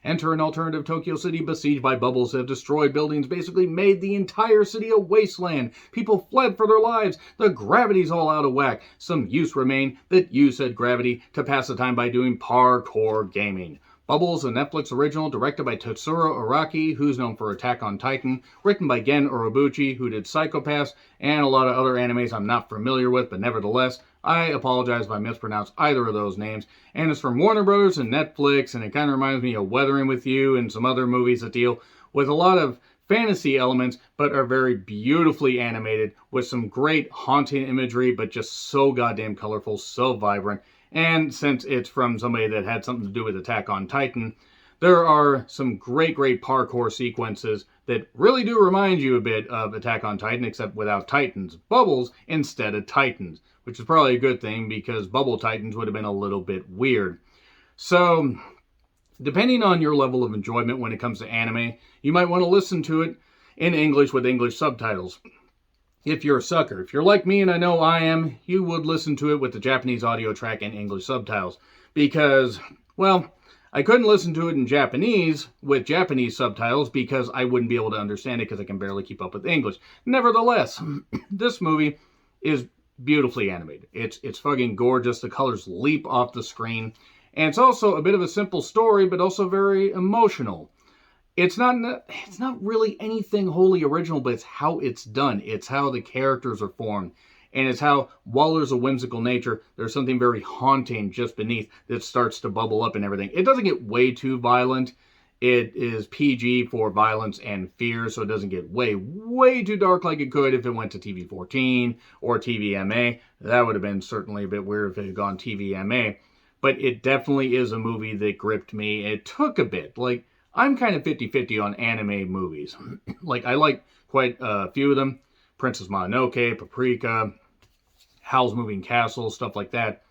Enter an alternative Tokyo city besieged by bubbles that have destroyed buildings, basically made the entire city a wasteland. People fled for their lives. The gravity's all out of whack. Some use remain that use said gravity to pass the time by doing parkour gaming. Bubbles, a Netflix original directed by Tetsuro Araki, who's known for Attack on Titan, written by Gen Urobuchi, who did Psycho-Pass, and a lot of other animes I'm not familiar with, but nevertheless, I apologize if I mispronounce either of those names. And it's from Warner Brothers and Netflix, and it kind of reminds me of Weathering with You and some other movies that deal with a lot of fantasy elements, but are very beautifully animated with some great haunting imagery, but just so goddamn colorful, so vibrant. And since it's from somebody that had something to do with Attack on Titan, there are some great parkour sequences that really do remind you a bit of Attack on Titan, except without Titans. Bubbles instead of Titans, which is probably a good thing because Bubble Titans would have been a little bit weird. So, depending on your level of enjoyment when it comes to anime, you might want to listen to it in English with English subtitles. If you're a sucker. If you're like me, and I know I am, you would listen to it with the Japanese audio track and English subtitles. Because, well, I couldn't listen to it in Japanese with Japanese subtitles because I wouldn't be able to understand it because I can barely keep up with English. Nevertheless, this movie is beautifully animated. It's fucking gorgeous. The colors leap off the screen. And it's also a bit of a simple story, but also very emotional. It's not really anything wholly original, but it's how it's done. It's how the characters are formed. And it's how, while there's a whimsical nature, there's something very haunting just beneath that starts to bubble up and everything. It doesn't get way too violent. It is PG for violence and fear, so it doesn't get way too dark like it could if it went to TV-14 or TVMA. That would have been certainly a bit weird if it had gone TVMA. But it definitely is a movie that gripped me. It took a bit. Like, I'm kind of 50-50 on anime movies. Like, I like quite a few of them. Princess Mononoke, Paprika, Howl's Moving Castle, stuff like that.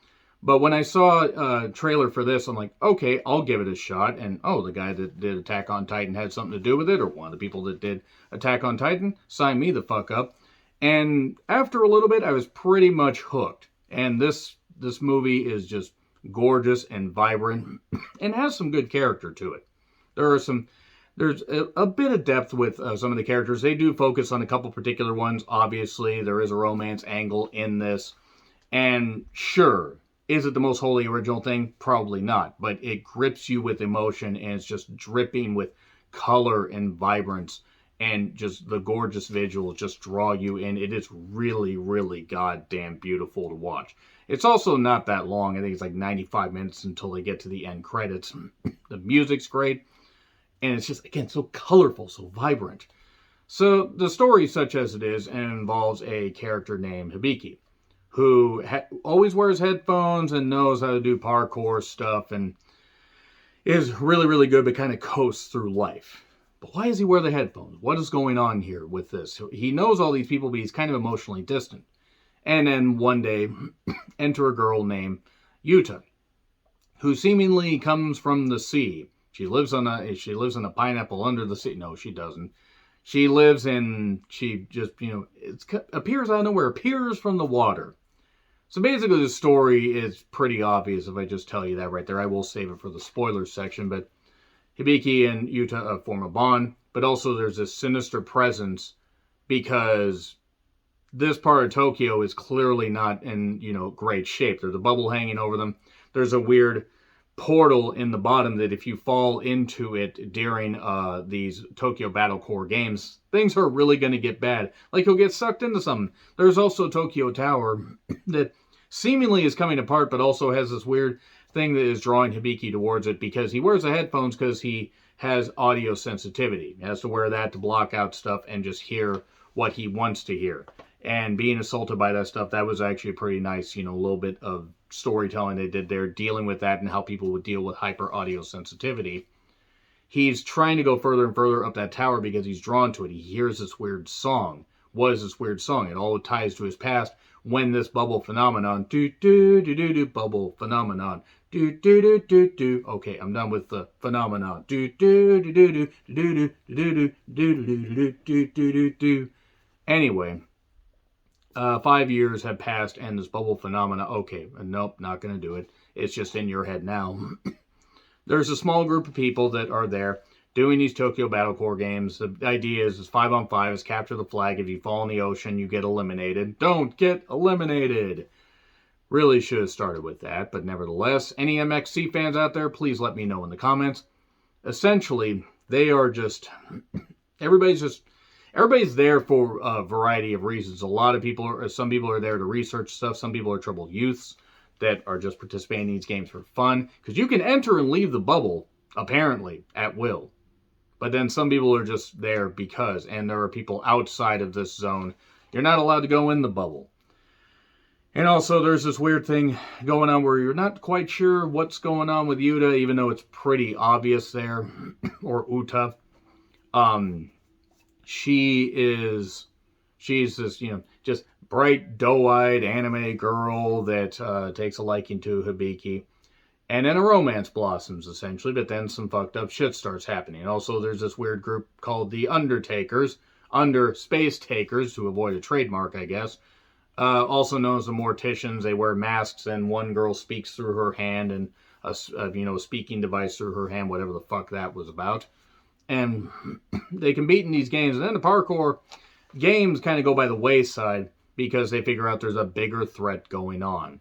But when I saw a trailer for this, I'm like, okay, I'll give it a shot. And, oh, the guy that did Attack on Titan had something to do with it, or one of the people that did Attack on Titan, sign me the fuck up. And after a little bit, I was pretty much hooked. And this movie is just gorgeous and vibrant and has some good character to it. There's a bit of depth with some of the characters. They do focus on a couple particular ones. Obviously, there is a romance angle in this. And sure, is it the most wholly original thing? Probably not. But it grips you with emotion, and it's just dripping with color and vibrance. And just the gorgeous visuals just draw you in. It is really goddamn beautiful to watch. It's also not that long. I think it's like 95 minutes until they get to the end credits. The music's great. And it's just, again, so colorful, so vibrant. So the story, such as it is, involves a character named Hibiki, who always wears headphones and knows how to do parkour stuff and is really good, but kind of coasts through life. But why does he wear the headphones? What is going on here with this? He knows all these people, but he's kind of emotionally distant. And then one day, enter a girl named Yuta, who seemingly comes from the sea. She lives in a pineapple under the sea. No, she doesn't. She just, appears out of nowhere, appears from the water. So basically the story is pretty obvious if I just tell you that right there. I will save it for the spoilers section, but Hibiki and Yuta form a bond, but also there's this sinister presence because this part of Tokyo is clearly not in, great shape. There's a bubble hanging over them. There's a weird portal in the bottom that if you fall into it during these Tokyo Battle Core games, things are really going to get bad. Like you'll get sucked into something. There's also Tokyo Tower that seemingly is coming apart, but also has this weird thing that is drawing Hibiki towards it because he wears the headphones because he has audio sensitivity. He has to wear that to block out stuff and just hear what he wants to hear. And being assaulted by that stuff, that was actually pretty nice, a little bit of storytelling they did there, dealing with that and how people would deal with hyper audio sensitivity. He's trying to go further and further up that tower because he's drawn to it. He hears this weird song. What is this weird song? It all ties to his past when this bubble phenomenon, bubble phenomenon, okay, I'm done with the phenomenon, anyway. 5 years have passed and this bubble phenomena, okay, nope, not going to do it. It's just in your head now. there's a small group of people that are there doing these Tokyo Battlecore games. The idea is 5-on-5 is capture the flag. If you fall in the ocean, you get eliminated. Don't get eliminated. Really should have started with that, but nevertheless, any MXC fans out there, please let me know in the comments. Essentially, they are just, everybody's there for a variety of reasons. Some people are there to research stuff. Some people are troubled youths that are just participating in these games for fun. Because you can enter and leave the bubble, apparently, at will. But then some people are just there because, and there are people outside of this zone. You're not allowed to go in the bubble. And also, there's this weird thing going on where you're not quite sure what's going on with Yuta, even though it's pretty obvious there, or Uta. She's this, just bright, doe-eyed anime girl that takes a liking to Hibiki. And then a romance blossoms, essentially, but then some fucked up shit starts happening. Also, there's this weird group called the Undertakers, under Space Takers, to avoid a trademark, I guess. Also known as the Morticians. They wear masks, and one girl speaks through her hand, and a speaking device through her hand, whatever the fuck that was about. And they compete in these games, and then the parkour games kind of go by the wayside because they figure out there's a bigger threat going on.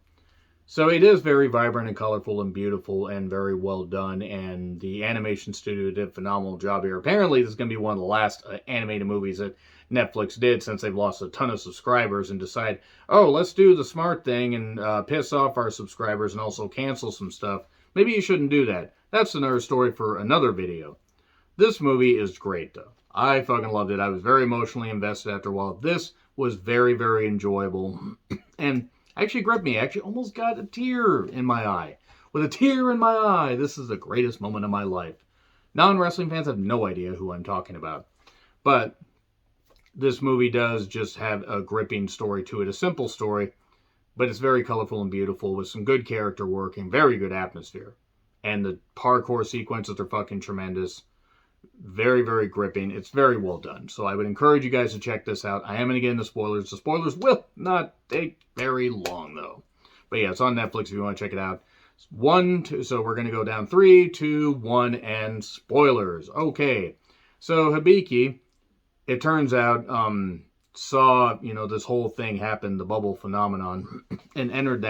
So it is very vibrant and colorful and beautiful and very well done, and the animation studio did a phenomenal job here. Apparently, this is going to be one of the last animated movies that Netflix did since they've lost a ton of subscribers and decide, oh, let's do the smart thing and piss off our subscribers and also cancel some stuff. Maybe you shouldn't do that. That's another story for another video. This movie is great, though. I fucking loved it. I was very emotionally invested after a while. This was very, very enjoyable. And actually gripped me. Actually almost got a tear in my eye. With a tear in my eye. This is the greatest moment of my life. Non-wrestling fans have no idea who I'm talking about. But this movie does just have a gripping story to it. A simple story. But it's very colorful and beautiful with some good character work and very good atmosphere. And the parkour sequences are fucking tremendous. Very, very gripping. It's very well done. So I would encourage you guys to check this out. I am going to get into spoilers. The spoilers will not take very long, though. But yeah, it's on Netflix if you want to check it out. 1, 2, so we're going to go down 3, 2, 1, and spoilers. Okay. So Hibiki, it turns out, saw, this whole thing happen, the bubble phenomenon, and entered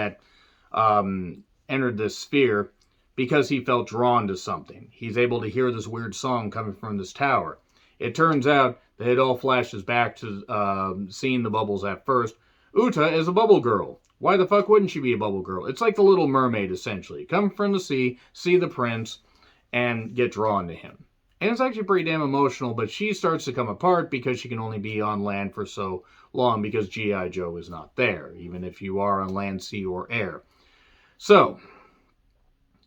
this sphere because he felt drawn to something. He's able to hear this weird song coming from this tower. It turns out that it all flashes back to seeing the bubbles at first. Uta is a bubble girl. Why the fuck wouldn't she be a bubble girl? It's like the Little Mermaid, essentially. Come from the sea, see the prince, and get drawn to him. And it's actually pretty damn emotional, but she starts to come apart because she can only be on land for so long because G.I. Joe is not there, even if you are on land, sea, or air. So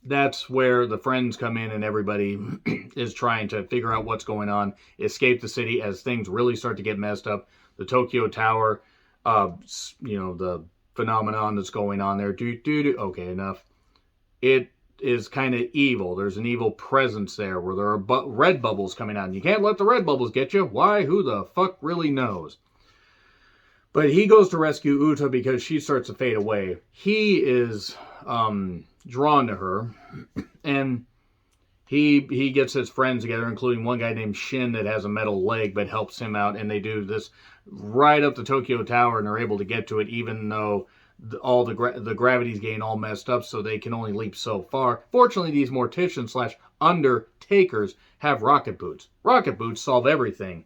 that's where the friends come in and everybody is trying to figure out what's going on, escape the city as things really start to get messed up. The Tokyo Tower, the phenomenon that's going on there. Okay, enough. It is kind of evil. There's an evil presence there where there are red bubbles coming out. And you can't let the red bubbles get you. Why? Who the fuck really knows? But he goes to rescue Uta because she starts to fade away. He is drawn to her, and he gets his friends together, including one guy named Shin that has a metal leg but helps him out, and they do this right up the Tokyo Tower and are able to get to it even though all the gravity's getting all messed up, so they can only leap so far. Fortunately, these Morticians / Undertakers have rocket boots. Rocket boots solve everything,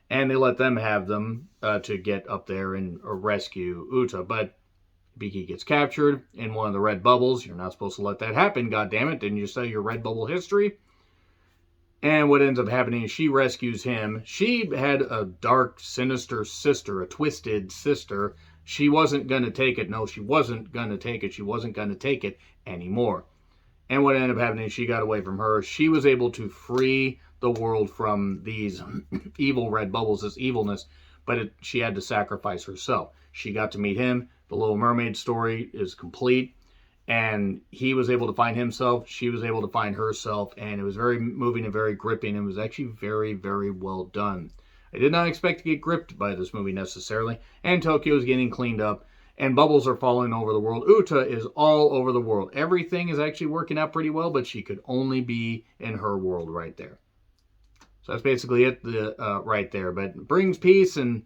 and they let them have them to get up there and rescue Uta. But Biki gets captured in one of the red bubbles. You're not supposed to let that happen, goddammit. Didn't you study your red bubble history? And what ends up happening is she rescues him. She had a dark, sinister sister, a twisted sister. She wasn't going to take it. No, she wasn't going to take it. She wasn't going to take it anymore. And what ended up happening is she got away from her. She was able to free the world from these evil red bubbles, this evilness, but she had to sacrifice herself. She got to meet him. The Little Mermaid story is complete, and he was able to find himself. She was able to find herself, and it was very moving and very gripping. It was actually very, very well done. I did not expect to get gripped by this movie necessarily, and Tokyo is getting cleaned up, And Bubbles are falling over the world. Uta is all over the world. Everything is actually working out pretty well, but she could only be in her world right there. So that's basically it right there. But it brings peace, and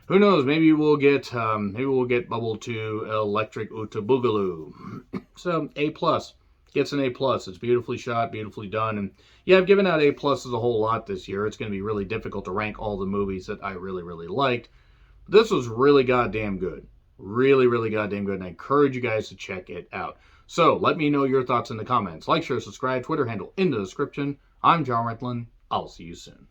who knows? Maybe we'll get Bubble to Electric Uta Boogaloo. So A+. Gets an A+. It's beautifully shot, beautifully done. And yeah, I've given out A+ a whole lot this year. It's going to be really difficult to rank all the movies that I really, really liked. But this was really goddamn good. Really, really goddamn good. And I encourage you guys to check it out. So let me know your thoughts in the comments. Like, share, subscribe, Twitter handle in the description. I'm John Retlin. I'll see you soon.